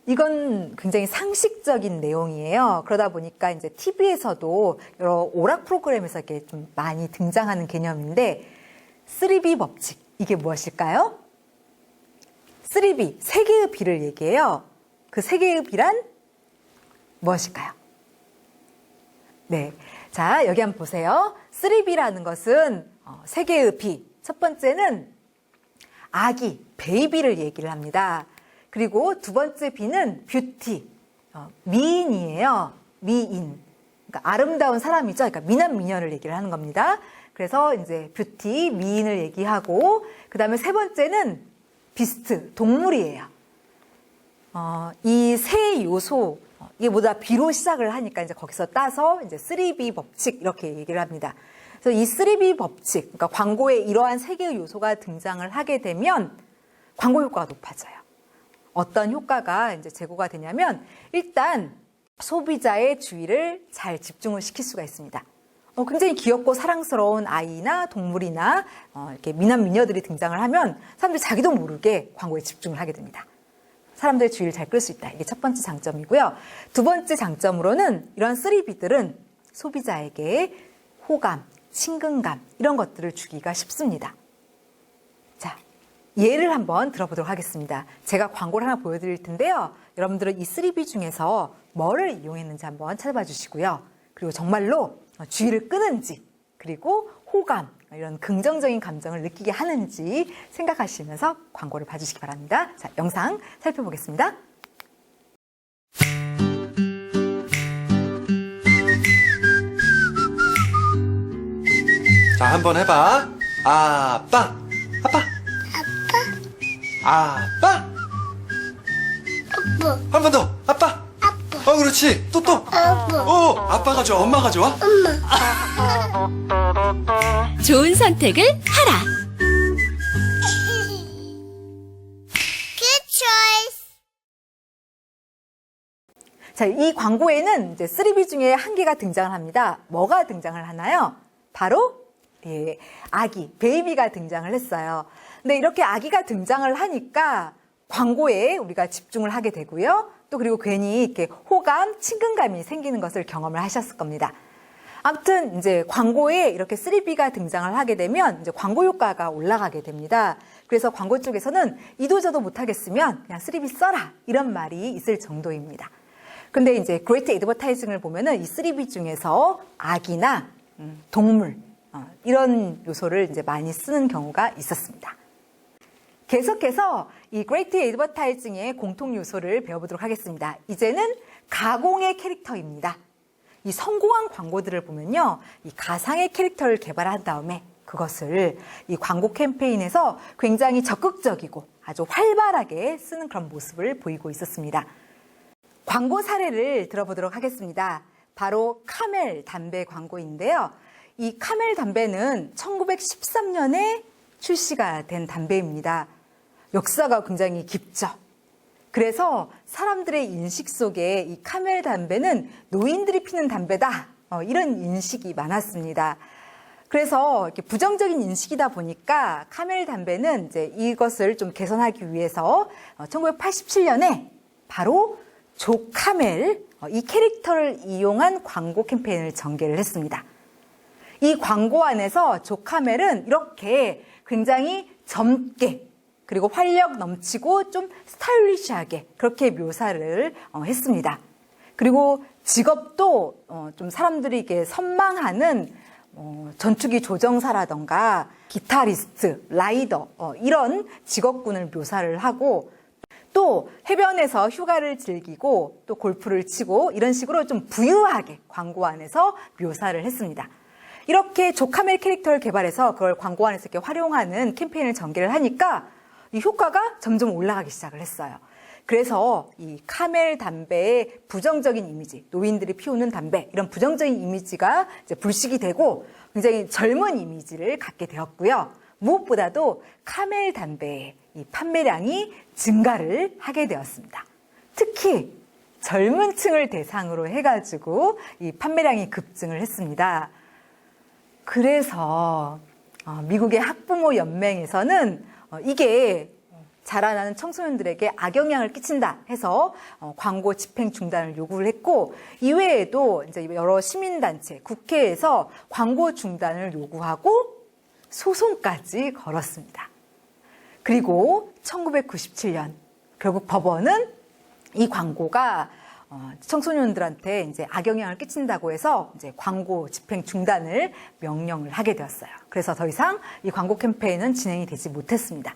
Speaker 1: 이건 굉장히 상식적인 내용이에요. 그러다 보니까 이제 TV에서도 여러 오락 프로그램에서 이렇게 좀 많이 등장하는 개념인데 3B 법칙, 이게 무엇일까요? 3B, 세 개의 B를 얘기해요. 그 세 개의 B란 무엇일까요? 네, 자, 여기 한번 보세요. 3B라는 것은 세 개의 B. 첫 번째는 아기, 베이비를 얘기를 합니다. 그리고 두 번째 B는 뷰티, 미인이에요. 미인. 그러니까 아름다운 사람이죠. 그러니까 미남, 미녀를 얘기를 하는 겁니다. 그래서 이제 뷰티, 미인을 얘기하고, 그 다음에 세 번째는 비스트, 동물이에요. 이 세 요소, 이게 모두 다 B로 시작을 하니까 이제 거기서 따서 이제 3B 법칙 이렇게 얘기를 합니다. 그래서 이 3B 법칙, 그러니까 광고에 이러한 세 개의 요소가 등장을 하게 되면 광고 효과가 높아져요. 어떤 효과가 이제 제고가 되냐면 일단 소비자의 주의를 잘 집중을 시킬 수가 있습니다. 굉장히 귀엽고 사랑스러운 아이나 동물이나 이렇게 미남 미녀들이 등장을 하면 사람들이 자기도 모르게 광고에 집중을 하게 됩니다. 사람들의 주의를 잘 끌 수 있다. 이게 첫 번째 장점이고요. 두 번째 장점으로는 이런 3B들은 소비자에게 호감, 친근감 이런 것들을 주기가 쉽습니다. 자, 예를 한번 들어보도록 하겠습니다. 제가 광고를 하나 보여드릴 텐데요. 여러분들은 이 3B 중에서 뭐를 이용했는지 한번 찾아봐 주시고요. 그리고 정말로 주의를 끄는지 그리고 호감 이런 긍정적인 감정을 느끼게 하는지 생각하시면서 광고를 봐주시기 바랍니다. 자, 영상 살펴보겠습니다.
Speaker 2: 자, 한번 해봐. 아빠, 아빠, 아빠.
Speaker 3: 아빠,
Speaker 2: 한 번 더. 아빠.
Speaker 3: 아빠,
Speaker 2: 그렇지. 또.
Speaker 3: 아빠,
Speaker 2: 아빠가 좋아. 엄마가 좋아?
Speaker 3: 엄마.
Speaker 4: 좋은 선택을 하라.
Speaker 3: Good choice.
Speaker 1: 자, 이 광고에는 이제 3B 중에 한 개가 등장을 합니다. 뭐가 등장을 하나요? 바로 아기, 베이비가 등장을 했어요. 근데 이렇게 아기가 등장을 하니까 광고에 우리가 집중을 하게 되고요. 또 그리고 괜히 이렇게 호감, 친근감이 생기는 것을 경험을 하셨을 겁니다. 아무튼 이제 광고에 이렇게 3B가 등장을 하게 되면 이제 광고 효과가 올라가게 됩니다. 그래서 광고 쪽에서는 이도저도 못하겠으면 그냥 3B 써라 이런 말이 있을 정도입니다. 근데 이제 그레이트 애드버타이징을 보면은 이 3B 중에서 아기나 동물 이런 요소를 이제 많이 쓰는 경우가 있었습니다. 계속해서 이 그레이트 애드버타이징의 공통 요소를 배워보도록 하겠습니다. 이제는 가공의 캐릭터입니다. 이 성공한 광고들을 보면요, 이 가상의 캐릭터를 개발한 다음에 그것을 이 광고 캠페인에서 굉장히 적극적이고 아주 활발하게 쓰는 그런 모습을 보이고 있었습니다. 광고 사례를 들어보도록 하겠습니다. 바로 카멜 담배 광고인데요. 이 카멜 담배는 1913년에 출시가 된 담배입니다. 역사가 굉장히 깊죠. 그래서 사람들의 인식 속에 이 카멜 담배는 노인들이 피는 담배다. 이런 인식이 많았습니다. 그래서 이렇게 부정적인 인식이다 보니까 카멜 담배는 이제 이것을 좀 개선하기 위해서 1987년에 바로 조 카멜 이 캐릭터를 이용한 광고 캠페인을 전개를 했습니다. 이 광고 안에서 조 카멜은 이렇게 굉장히 젊게 그리고 활력 넘치고 좀 스타일리시하게 그렇게 묘사를 했습니다. 그리고 직업도 좀 사람들이 이게 선망하는 전투기 조정사라던가 기타리스트, 라이더 이런 직업군을 묘사를 하고 또 해변에서 휴가를 즐기고 또 골프를 치고 이런 식으로 좀 부유하게 광고 안에서 묘사를 했습니다. 이렇게 조카멜 캐릭터를 개발해서 그걸 광고 안에서 이렇게 활용하는 캠페인을 전개를 하니까 이 효과가 점점 올라가기 시작을 했어요. 그래서 이 카멜 담배의 부정적인 이미지, 노인들이 피우는 담배 이런 부정적인 이미지가 이제 불식이 되고 굉장히 젊은 이미지를 갖게 되었고요. 무엇보다도 카멜 담배의 이 판매량이 증가를 하게 되었습니다. 특히 젊은 층을 대상으로 해가지고 이 판매량이 급증을 했습니다. 그래서 미국의 학부모 연맹에서는 이게 자라나는 청소년들에게 악영향을 끼친다 해서 광고 집행 중단을 요구를 했고 이외에도 이제 여러 시민단체, 국회에서 광고 중단을 요구하고 소송까지 걸었습니다. 그리고 1997년 결국 법원은 이 광고가 청소년들한테 이제 악영향을 끼친다고 해서 이제 광고 집행 중단을 명령을 하게 되었어요. 그래서 더 이상 이 광고 캠페인은 진행이 되지 못했습니다.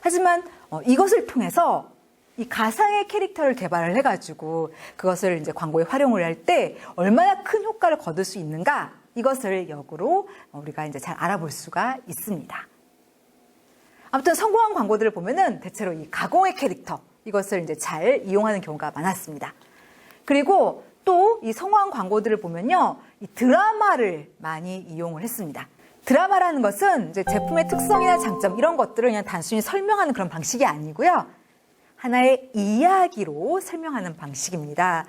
Speaker 1: 하지만 이것을 통해서 이 가상의 캐릭터를 개발을 해가지고 그것을 이제 광고에 활용을 할 때 얼마나 큰 효과를 거둘 수 있는가 이것을 역으로 우리가 이제 잘 알아볼 수가 있습니다. 아무튼 성공한 광고들을 보면은 대체로 이 가공의 캐릭터 이것을 이제 잘 이용하는 경우가 많았습니다. 그리고 또 이 성공한 광고들을 보면요, 이 드라마를 많이 이용을 했습니다. 드라마라는 것은 이제 제품의 특성이나 장점 이런 것들을 그냥 단순히 설명하는 그런 방식이 아니고요. 하나의 이야기로 설명하는 방식입니다.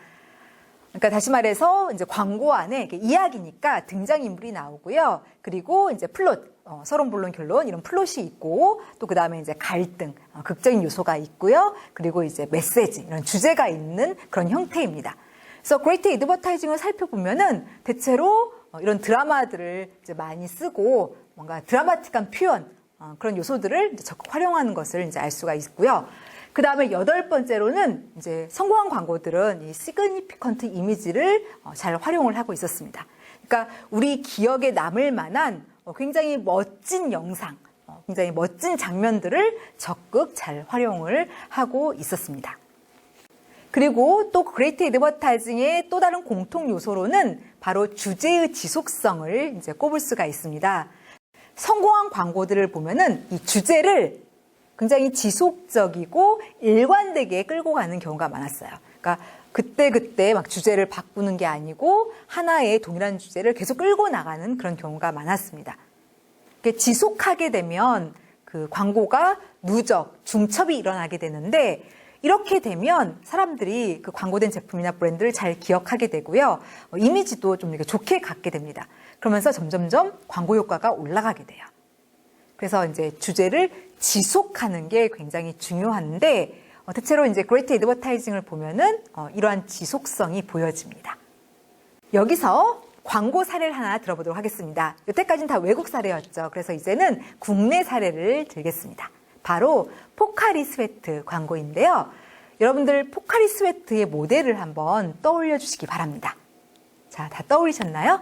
Speaker 1: 그러니까 다시 말해서 이제 광고 안에 이야기니까 등장인물이 나오고요. 그리고 이제 플롯, 서론, 본론, 결론 이런 플롯이 있고 또 그 다음에 이제 갈등, 극적인 요소가 있고요. 그리고 이제 메시지 이런 주제가 있는 그런 형태입니다. 그래서 그레이트 애드버타이징을 살펴보면은 대체로 이런 드라마들을 이제 많이 쓰고 뭔가 드라마틱한 표현 그런 요소들을 이제 적극 활용하는 것을 이제 알 수가 있고요. 그 다음에 8번째로는 이제 성공한 광고들은 이 시그니피컨트 이미지를 잘 활용을 하고 있었습니다. 그러니까 우리 기억에 남을 만한 굉장히 멋진 영상, 굉장히 멋진 장면들을 적극 잘 활용을 하고 있었습니다. 그리고 또 그레이트 애드버타이징의 또 다른 공통 요소로는 바로 주제의 지속성을 이제 꼽을 수가 있습니다. 성공한 광고들을 보면은 이 주제를 굉장히 지속적이고 일관되게 끌고 가는 경우가 많았어요. 그러니까 그때 막 주제를 바꾸는 게 아니고 하나의 동일한 주제를 계속 끌고 나가는 그런 경우가 많았습니다. 지속하게 되면 그 광고가 누적, 중첩이 일어나게 되는데 이렇게 되면 사람들이 그 광고된 제품이나 브랜드를 잘 기억하게 되고요. 이미지도 좀 이렇게 좋게 갖게 됩니다. 그러면서 점점점 광고 효과가 올라가게 돼요. 그래서 이제 주제를 지속하는 게 굉장히 중요한데 대체로 이제 그레이트 애드버타이징을 보면은 이러한 지속성이 보여집니다. 여기서 광고 사례를 하나 들어보도록 하겠습니다. 여태까지는 다 외국 사례였죠. 그래서 이제는 국내 사례를 들겠습니다. 바로 포카리 스웨트 광고인데요. 여러분들 포카리 스웨트의 모델을 한번 떠올려 주시기 바랍니다. 자, 다 떠올리셨나요?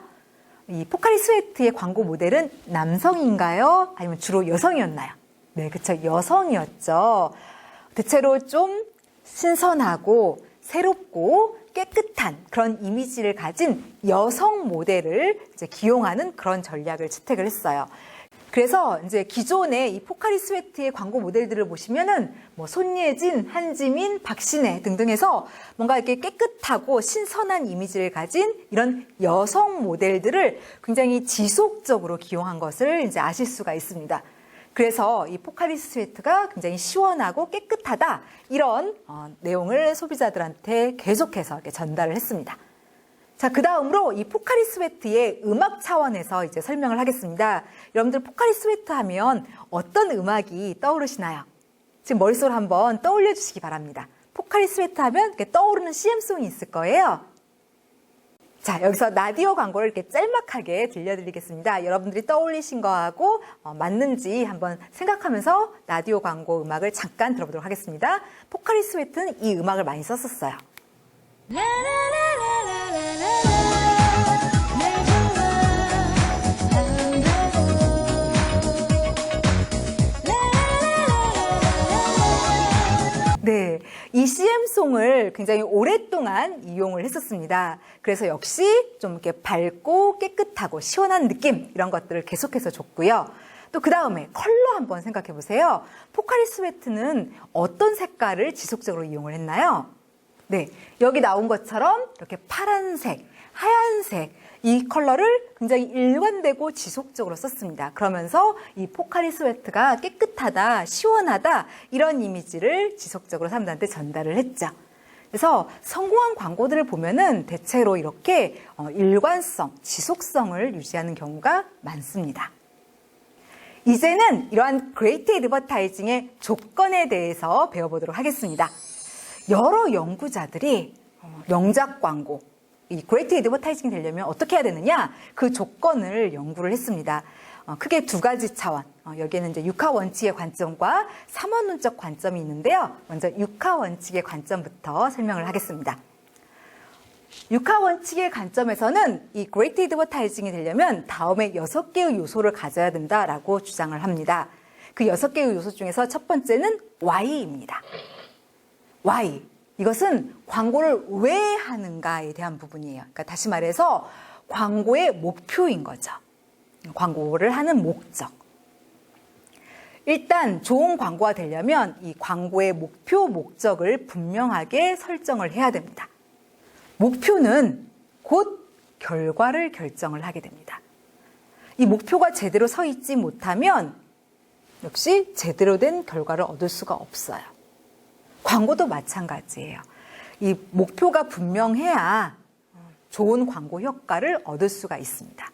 Speaker 1: 이 포카리 스웨트의 광고 모델은 남성인가요? 아니면 주로 여성이었나요? 네, 그쵸. 여성이었죠. 대체로 좀 신선하고 새롭고 깨끗한 그런 이미지를 가진 여성 모델을 이제 기용하는 그런 전략을 채택을 했어요. 그래서 이제 기존의 이 포카리 스웨트의 광고 모델들을 보시면은 뭐 손예진, 한지민, 박신혜 등등해서 뭔가 이렇게 깨끗하고 신선한 이미지를 가진 이런 여성 모델들을 굉장히 지속적으로 기용한 것을 이제 아실 수가 있습니다. 그래서 이 포카리 스웨트가 굉장히 시원하고 깨끗하다 이런 내용을 소비자들한테 계속해서 이렇게 전달을 했습니다. 자, 그 다음으로 이 포카리 스웨트의 음악 차원에서 이제 설명을 하겠습니다. 여러분들 포카리 스웨트 하면 어떤 음악이 떠오르시나요? 지금 머릿속으로 한번 떠올려 주시기 바랍니다. 포카리 스웨트 하면 이렇게 떠오르는 CM송이 있을 거예요. 자, 여기서 라디오 광고를 이렇게 짤막하게 들려드리겠습니다. 여러분들이 떠올리신 거하고 맞는지 한번 생각하면서 라디오 광고 음악을 잠깐 들어보도록 하겠습니다. 포카리 스웨트는 이 음악을 많이 썼었어요. 네, 이 CM송을 굉장히 오랫동안 이용을 했었습니다. 그래서 역시 좀 이렇게 밝고 깨끗하고 시원한 느낌 이런 것들을 계속해서 줬고요. 또 그 다음에 컬러 한번 생각해 보세요. 포카리 스웨트는 어떤 색깔을 지속적으로 이용을 했나요? 네, 여기 나온 것처럼 이렇게 파란색, 하얀색 이 컬러를 굉장히 일관되고 지속적으로 썼습니다. 그러면서 이 포카리 스웨트가 깨끗하다, 시원하다 이런 이미지를 지속적으로 사람들한테 전달을 했죠. 그래서 성공한 광고들을 보면은 대체로 이렇게 일관성, 지속성을 유지하는 경우가 많습니다. 이제는 이러한 그레이트 애드버타이징의 조건에 대해서 배워보도록 하겠습니다. 여러 연구자들이 명작 광고, 이 그레이트 애드버타이징이 되려면 어떻게 해야 되느냐 그 조건을 연구를 했습니다. 크게 두 가지 차원, 여기에는 이제 육하 원칙의 관점과 삼원론적 관점이 있는데요. 먼저 육하 원칙의 관점부터 설명을 하겠습니다. 육하 원칙의 관점에서는 이 그레이트 애드버타이징이 되려면 다음에 6개의 요소를 가져야 된다라고 주장을 합니다. 그 6개의 요소 중에서 첫 번째는 Y입니다. Y. 이것은 광고를 왜 하는가에 대한 부분이에요. 그러니까 다시 말해서 광고의 목표인 거죠. 광고를 하는 목적. 일단 좋은 광고가 되려면 이 광고의 목표, 목적을 분명하게 설정을 해야 됩니다. 목표는 곧 결과를 결정을 하게 됩니다. 이 목표가 제대로 서 있지 못하면 역시 제대로 된 결과를 얻을 수가 없어요. 광고도 마찬가지예요. 이 목표가 분명해야 좋은 광고 효과를 얻을 수가 있습니다.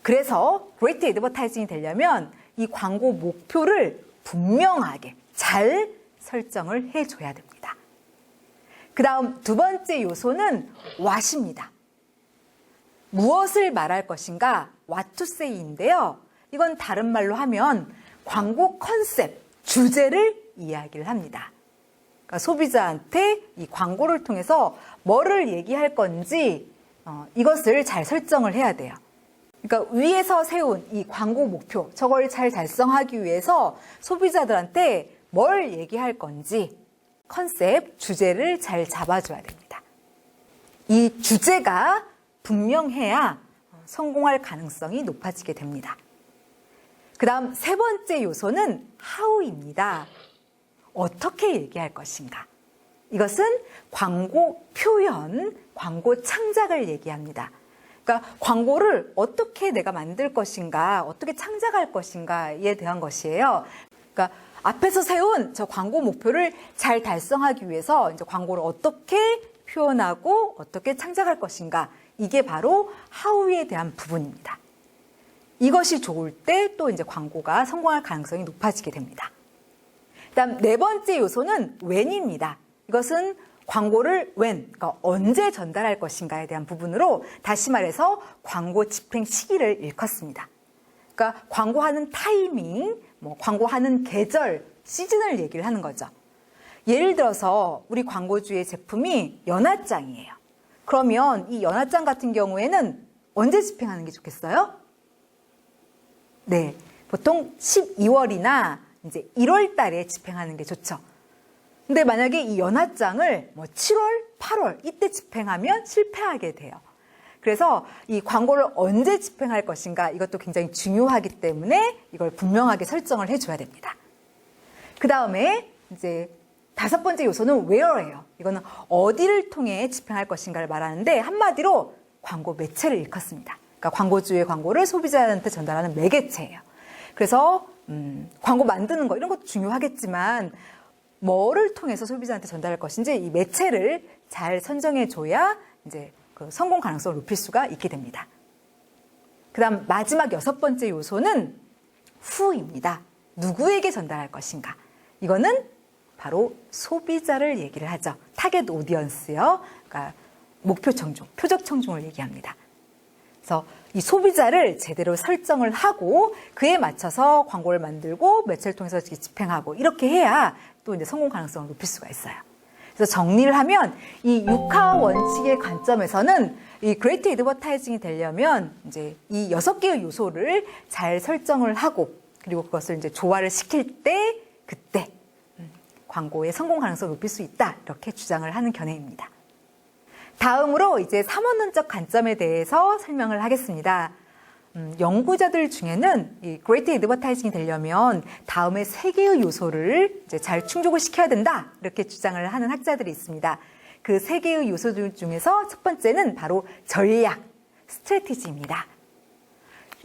Speaker 1: 그래서 그레이트 애드버타이징이 되려면 이 광고 목표를 분명하게 잘 설정을 해줘야 됩니다. 그 다음 두 번째 요소는 what입니다. 무엇을 말할 것인가, what to say인데요. 이건 다른 말로 하면 광고 컨셉, 주제를 이야기를 합니다. 그러니까 소비자한테 이 광고를 통해서 뭐를 얘기할 건지 이것을 잘 설정을 해야 돼요. 그러니까 위에서 세운 이 광고 목표, 저걸 잘 달성하기 위해서 소비자들한테 뭘 얘기할 건지 컨셉, 주제를 잘 잡아줘야 됩니다. 이 주제가 분명해야 성공할 가능성이 높아지게 됩니다. 그 다음 세 번째 요소는 how입니다. 어떻게 얘기할 것인가. 이것은 광고 표현, 광고 창작을 얘기합니다. 그러니까 광고를 어떻게 내가 만들 것인가, 어떻게 창작할 것인가에 대한 것이에요. 그러니까 앞에서 세운 저 광고 목표를 잘 달성하기 위해서 이제 광고를 어떻게 표현하고 어떻게 창작할 것인가. 이게 바로 how에 대한 부분입니다. 이것이 좋을 때 또 이제 광고가 성공할 가능성이 높아지게 됩니다. 그다음 네 번째 요소는 when입니다. 이것은 광고를 when, 그러니까 언제 전달할 것인가에 대한 부분으로 다시 말해서 광고 집행 시기를 일컫습니다. 그러니까 광고하는 타이밍, 광고하는 계절, 시즌을 얘기를 하는 거죠. 예를 들어서 우리 광고주의 제품이 연화장이에요. 그러면 이 연화장 같은 경우에는 언제 집행하는 게 좋겠어요? 네, 보통 12월이나 이제 1월 달에 집행하는 게 좋죠. 근데 만약에 이 연화장을 7월, 8월 이때 집행하면 실패하게 돼요. 그래서 이 광고를 언제 집행할 것인가 이것도 굉장히 중요하기 때문에 이걸 분명하게 설정을 해줘야 됩니다. 그 다음에 이제 다섯 번째 요소는 where예요. 이거는 어디를 통해 집행할 것인가를 말하는데 한마디로 광고 매체를 일컫습니다. 그러니까 광고주의 광고를 소비자한테 전달하는 매개체예요. 그래서 광고 만드는 거 이런 것도 중요하겠지만 뭐를 통해서 소비자한테 전달할 것인지 이 매체를 잘 선정해 줘야 이제 그 성공 가능성을 높일 수가 있게 됩니다. 그다음 마지막 6번째 요소는 who입니다. 누구에게 전달할 것인가. 이거는 바로 소비자를 얘기를 하죠. 타겟 오디언스요. 그러니까 목표 청중, 표적 청중을 얘기합니다. 그래서 이 소비자를 제대로 설정을 하고 그에 맞춰서 광고를 만들고 매체를 통해서 집행하고 이렇게 해야 또 이제 성공 가능성을 높일 수가 있어요. 그래서 정리를 하면 이 6화 원칙의 관점에서는 이 그레이트 애드버타이징이 되려면 이제 이 6개의 요소를 잘 설정을 하고 그리고 그것을 이제 조화를 시킬 때 그때 광고의 성공 가능성을 높일 수 있다. 이렇게 주장을 하는 견해입니다. 다음으로 이제 3원론적 관점에 대해서 설명을 하겠습니다. 연구자들 중에는 이 그레이트 애드버타이징이 되려면 다음에 3개의 요소를 이제 잘 충족을 시켜야 된다. 이렇게 주장을 하는 학자들이 있습니다. 그 3개의 요소들 중에서 첫 번째는 바로 전략, 스트래티지입니다.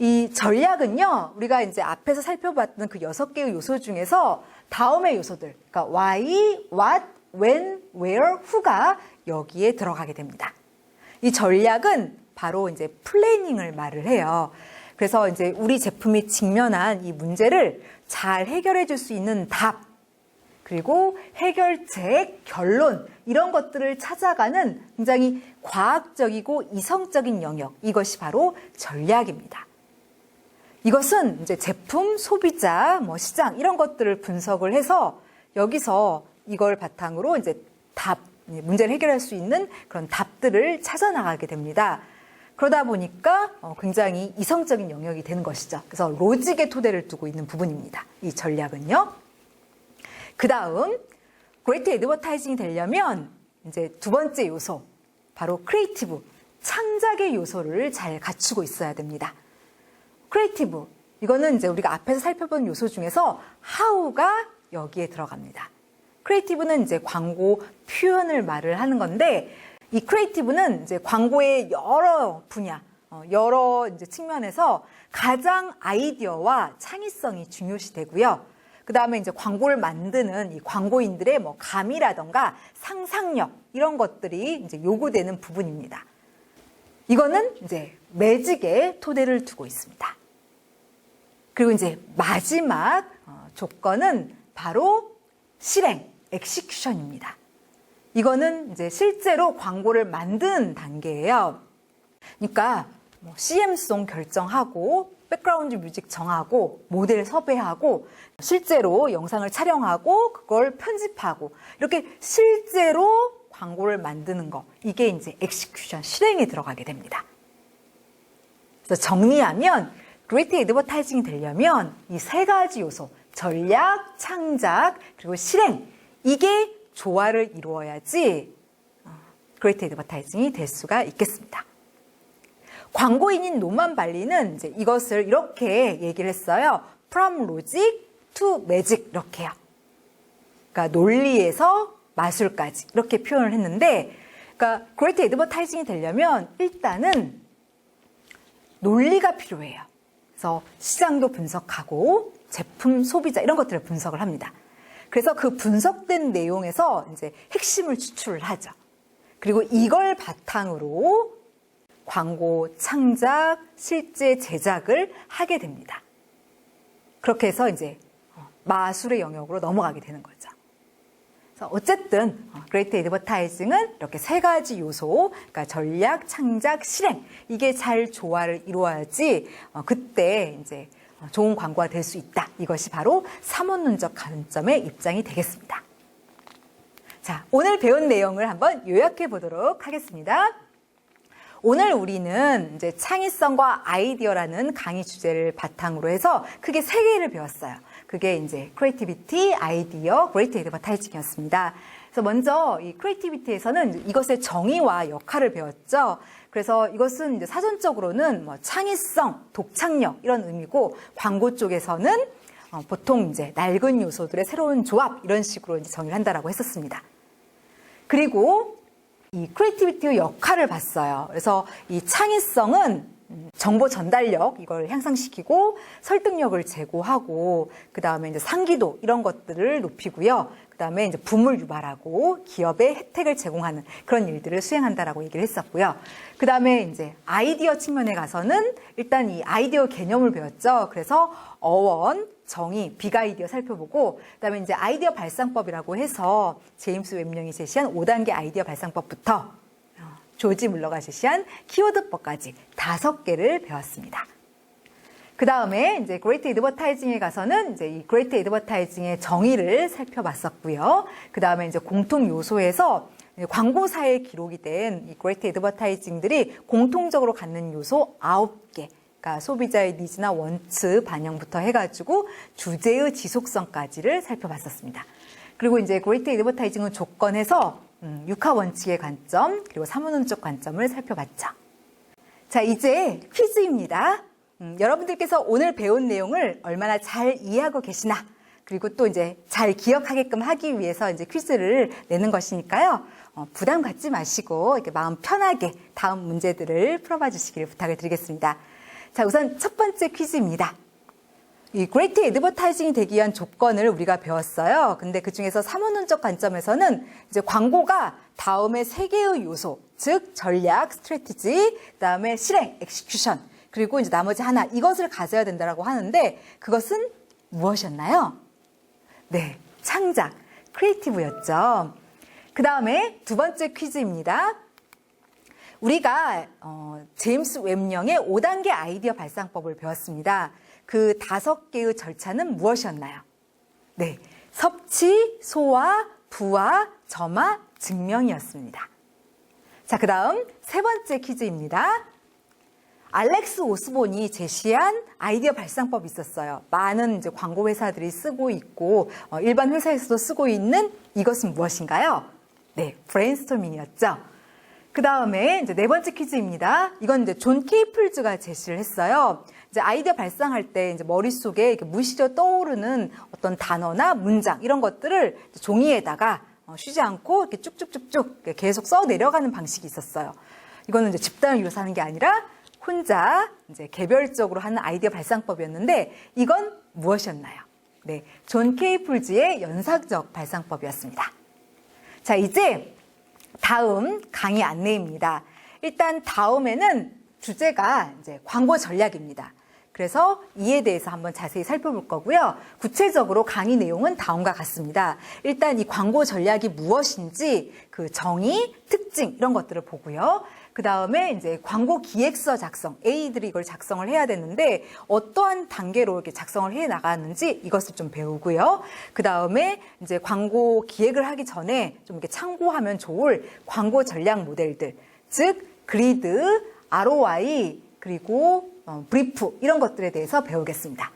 Speaker 1: 이 전략은요, 우리가 이제 앞에서 살펴봤던 그 6개의 요소 중에서 다음의 요소들, 그러니까 why, what, when, where, who가 여기에 들어가게 됩니다. 이 전략은 바로 이제 플래닝을 말을 해요. 그래서 이제 우리 제품이 직면한 이 문제를 잘 해결해 줄 수 있는 답, 그리고 해결책, 결론, 이런 것들을 찾아가는 굉장히 과학적이고 이성적인 영역, 이것이 바로 전략입니다. 이것은 이제 제품, 소비자, 시장 이런 것들을 분석을 해서 여기서 이걸 바탕으로 이제 문제를 해결할 수 있는 그런 답들을 찾아 나가게 됩니다. 그러다 보니까 굉장히 이성적인 영역이 되는 것이죠. 그래서 로직의 토대를 두고 있는 부분입니다. 이 전략은요. 그 다음, 그레이트 애드버타이징이 되려면 이제 두 번째 요소, 바로 크리에이티브, 창작의 요소를 잘 갖추고 있어야 됩니다. 크리에이티브, 이거는 이제 우리가 앞에서 살펴본 요소 중에서 how가 여기에 들어갑니다. 크리에이티브는 이제 광고 표현을 말을 하는 건데, 이 크리에이티브는 이제 광고의 여러 분야, 여러 이제 측면에서 가장 아이디어와 창의성이 중요시 되고요. 그 다음에 이제 광고를 만드는 이 광고인들의 감이라던가 상상력, 이런 것들이 이제 요구되는 부분입니다. 이거는 이제 매직의 토대를 두고 있습니다. 그리고 이제 마지막 조건은 바로 실행, 엑시큐션입니다. 이거는 이제 실제로 광고를 만드는 단계예요. 그러니까 CM송 결정하고 백그라운드 뮤직 정하고 모델 섭외하고 실제로 영상을 촬영하고 그걸 편집하고 이렇게 실제로 광고를 만드는 거, 이게 이제 엑시큐션, 실행에 들어가게 됩니다. 그래서 정리하면 그레이트 애드버타이징이 되려면 이 3가지 요소, 전략, 창작, 그리고 실행, 이게 조화를 이루어야지 그레이트 애드버타이징이 될 수가 있겠습니다. 광고인인 노만 발리는 이제 이것을 이렇게 얘기를 했어요. From logic to magic, 이렇게요. 그러니까 논리에서 마술까지 이렇게 표현을 했는데, 그러니까 그레이트 애드버타이징이 되려면 일단은 논리가 필요해요. 그래서 시장도 분석하고 제품, 소비자 이런 것들을 분석을 합니다. 그래서 그 분석된 내용에서 이제 핵심을 추출을 하죠. 그리고 이걸 바탕으로 광고 창작, 실제 제작을 하게 됩니다. 그렇게 해서 이제 마술의 영역으로 넘어가게 되는 거죠. 그래서 어쨌든 그레이트 애드버타이징은 이렇게 3가지 요소, 그러니까 전략, 창작, 실행, 이게 잘 조화를 이루어야지 그때 이제 좋은 광고가 될 수 있다. 이것이 바로 3원론적 관점의 입장이 되겠습니다. 자, 오늘 배운 내용을 한번 요약해 보도록 하겠습니다. 오늘 우리는 이제 창의성과 아이디어라는 강의 주제를 바탕으로 해서 크게 3개를 배웠어요. 그게 이제 크리에이티비티, 아이디어, 그레이트 애드버타이징이었습니다. 그래서 먼저 이 크리에이티비티에서는 이것의 정의와 역할을 배웠죠. 그래서 이것은 이제 사전적으로는 창의성, 독창력 이런 의미고, 광고 쪽에서는 보통 이제 낡은 요소들의 새로운 조합, 이런 식으로 이제 정의를 한다라고 했었습니다. 그리고 이 크리에이티비티의 역할을 봤어요. 그래서 이 창의성은 정보 전달력 이걸 향상시키고 설득력을 제고하고 그다음에 이제 상기도 이런 것들을 높이고요. 그다음에 이제 붐을 유발하고 기업에 혜택을 제공하는 그런 일들을 수행한다라고 얘기를 했었고요. 그다음에 이제 아이디어 측면에 가서는 일단 이 아이디어 개념을 배웠죠. 그래서 어원, 정의, 빅아이디어 살펴보고 그다음에 이제 아이디어 발상법이라고 해서 제임스 웹령이 제시한 5단계 아이디어 발상법부터 조지 물러가 제시한 키워드법까지 5개를 배웠습니다. 그 다음에 이제 그레이트 애드버타이징에 가서는 이제 이 그레이트 애드버타이징의 정의를 살펴봤었고요. 그 다음에 이제 공통 요소에서 광고사에 기록이 된 이 그레이트 애드버타이징들이 공통적으로 갖는 요소 9개. 그러니까 소비자의 니즈나 원츠 반영부터 해가지고 주제의 지속성까지를 살펴봤었습니다. 그리고 이제 그레이트 애드버타이징은 조건에서 육하 원칙의 관점 그리고 사문론적 관점을 살펴봤죠. 자, 이제 퀴즈입니다. 여러분들께서 오늘 배운 내용을 얼마나 잘 이해하고 계시나 그리고 또 이제 잘 기억하게끔 하기 위해서 이제 퀴즈를 내는 것이니까요. 부담 갖지 마시고 이렇게 마음 편하게 다음 문제들을 풀어봐 주시기를 부탁을 드리겠습니다. 자, 우선 첫 번째 퀴즈입니다. 이 그레이트 애드버타이징이 되기 위한 조건을 우리가 배웠어요. 근데 그 중에서 사문론적 관점에서는 이제 광고가 다음에 3개의 요소, 즉 전략, 스트래티지, 그다음에 실행, 엑스큐션, 그리고 이제 나머지 하나 이것을 가져야 된다라고 하는데 그것은 무엇이었나요? 네, 창작, 크리에이티브였죠. 그다음에 두 번째 퀴즈입니다. 우리가 제임스 웹령의 5단계 아이디어 발상법을 배웠습니다. 그 5개의 절차는 무엇이었나요? 네, 섭취, 소화, 부화, 점화, 증명이었습니다. 자, 그 다음 세 번째 퀴즈입니다. 알렉스 오스본이 제시한 아이디어 발상법이 있었어요. 많은 이제 광고 회사들이 쓰고 있고 일반 회사에서도 쓰고 있는 이것은 무엇인가요? 네, 브레인스토밍이었죠. 그 다음에 이제 네 번째 퀴즈입니다. 이건 이제 존 케이플즈가 제시를 했어요. 이제 아이디어 발상할 때 이제 머릿속에 이렇게 무시려 떠오르는 어떤 단어나 문장 이런 것들을 종이에다가 쉬지 않고 이렇게 쭉쭉쭉쭉 계속 써 내려가는 방식이 있었어요. 이거는 이제 집단을 이뤄서 하는 게 아니라 혼자 이제 개별적으로 하는 아이디어 발상법이었는데 이건 무엇이었나요? 네, 존 케이플즈의 연상적 발상법이었습니다. 자, 이제 다음 강의 안내입니다. 일단 다음에는 주제가 이제 광고 전략입니다. 그래서 이에 대해서 한번 자세히 살펴볼 거고요. 구체적으로 강의 내용은 다음과 같습니다. 일단 이 광고 전략이 무엇인지 그 정의, 특징 이런 것들을 보고요. 그 다음에 이제 광고 기획서 작성, A들이 이걸 작성을 해야 되는데 어떠한 단계로 이렇게 작성을 해 나가는지 이것을 좀 배우고요. 그 다음에 이제 광고 기획을 하기 전에 좀 이렇게 참고하면 좋을 광고 전략 모델들, 즉 그리드, ROI, 그리고 브리프 이런 것들에 대해서 배우겠습니다.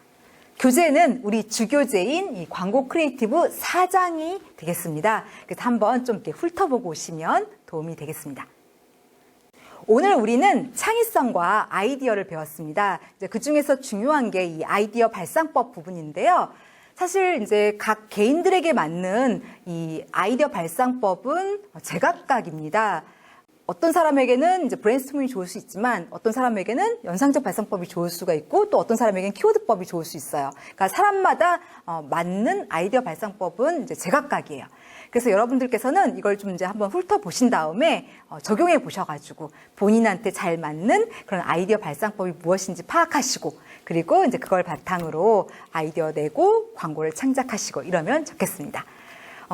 Speaker 1: 교재는 우리 주교재인 이 광고 크리에이티브 4장이 되겠습니다. 그래서 한번 좀 이렇게 훑어보고 오시면 도움이 되겠습니다. 오늘 우리는 창의성과 아이디어를 배웠습니다. 이제 그 중에서 중요한 게 이 아이디어 발상법 부분인데요. 사실 이제 각 개인들에게 맞는 이 아이디어 발상법은 제각각입니다. 어떤 사람에게는 이제 브레인스토밍이 좋을 수 있지만 어떤 사람에게는 연상적 발상법이 좋을 수가 있고 또 어떤 사람에게는 키워드법이 좋을 수 있어요. 그러니까 사람마다 맞는 아이디어 발상법은 이제 제각각이에요. 그래서 여러분들께서는 이걸 좀 이제 한번 훑어보신 다음에 적용해 보셔가지고 본인한테 잘 맞는 그런 아이디어 발상법이 무엇인지 파악하시고 그리고 이제 그걸 바탕으로 아이디어 내고 광고를 창작하시고 이러면 좋겠습니다.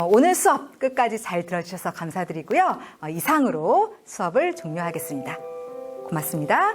Speaker 1: 오늘 수업 끝까지 잘 들어주셔서 감사드리고요. 이상으로 수업을 종료하겠습니다. 고맙습니다.